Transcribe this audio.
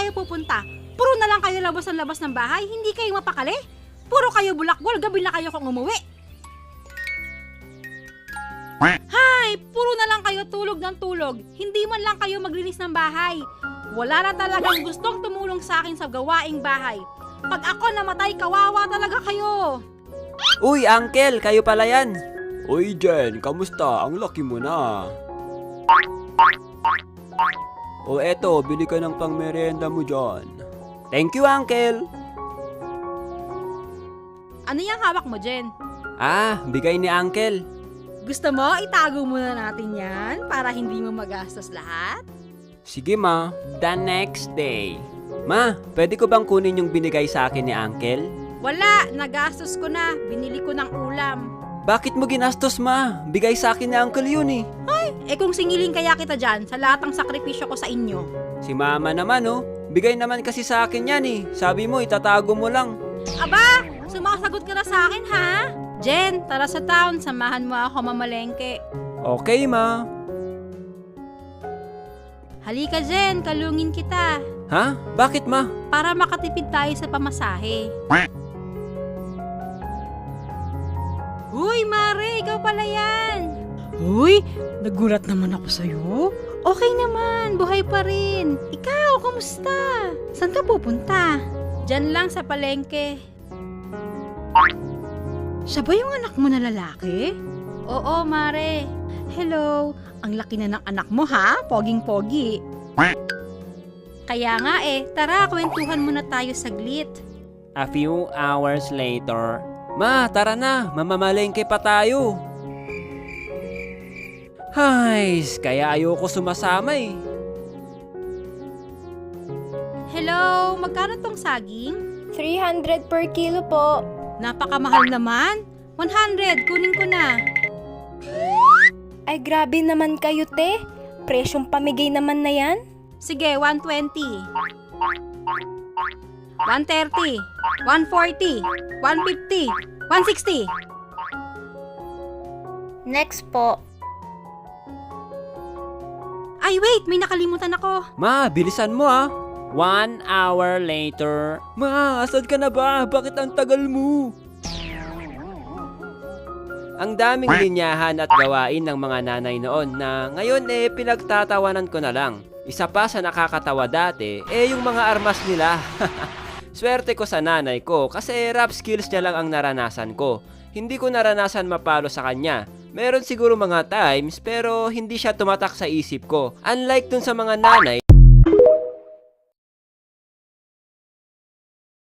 kayo pupunta? Puro na lang kayo labas ng bahay, hindi kayo mapakali? Puro kayo bulakwal, gabi na kayo kung umuwi. Hay, puro na lang kayo tulog ng tulog. Hindi man lang kayo maglinis ng bahay. Wala na talagang gustong tumulong sa akin sa gawaing bahay. Pag ako namatay, kawawa talaga kayo. Uy, Uncle, kayo pala yan. Uy, Jen, kamusta? Ang laki mo na. O eto, bili ka ng pangmerienda mo dyan. Thank you, Uncle. Ano yung hawak mo, Jen? Ah, bigay ni Uncle. Gusto mo, itago muna natin yan para hindi mo magastos lahat? Sige, Ma. The next day. Ma, pwede ko bang kunin yung binigay sa akin ni Uncle? Wala, nagastos ko na. Binili ko ng ulam. Bakit mo ginastos, Ma? Bigay sa akin ni Uncle yun eh. Kung singiling kaya kita dyan sa lahat ng sakripisyo ko sa inyo. Si Mama naman, oh. Bigay naman kasi sa akin yan eh. Sabi mo, itatago mo lang. Aba, sumasagot ka na sa akin, ha? Jen, tara sa town. Samahan mo ako mamalengke. Okay, Ma. Halika, Jen. Kalungin kita. Ha? Bakit, Ma? Para makatipid tayo sa pamasahe. Uy, Mare, ikaw pala yan. Uy, nagulat naman ako sa'yo. Okay naman, buhay pa rin. Ikaw, kamusta? Saan ka pupunta? Diyan lang sa palengke. Siya ba yung anak mo na lalaki? Oo, Mare. Hello, ang laki na ng anak mo ha, poging-pogi. Kaya nga tara, kwentuhan muna tayo saglit. A few hours later. Ma, tara na. Mamamalengke pa tayo. Hays, kaya ayoko sumasama eh. Hello, magkano tong saging? 300 per kilo po. Napakamahal naman. 100, kunin ko na. Ay grabe naman kayo, te. Presyong pamigay naman na yan. Sige, 120. 130. 140. 150. 160. Next po. Ay, wait, may nakalimutan ako. Ma, bilisan mo ah. 1 hour later. Ma, asan ka na ba? Bakit ang tagal mo? Ang daming linyahan at gawain ng mga nanay noon na ngayon pinagtatawanan ko na lang. Isa pa sa nakakatawa dati, yung mga armas nila. Swerte ko sa nanay ko kasi rap skills niya lang ang naranasan ko. Hindi ko naranasan mapalo sa kanya. Meron siguro mga times pero hindi siya tumatak sa isip ko. Unlike dun sa mga nanay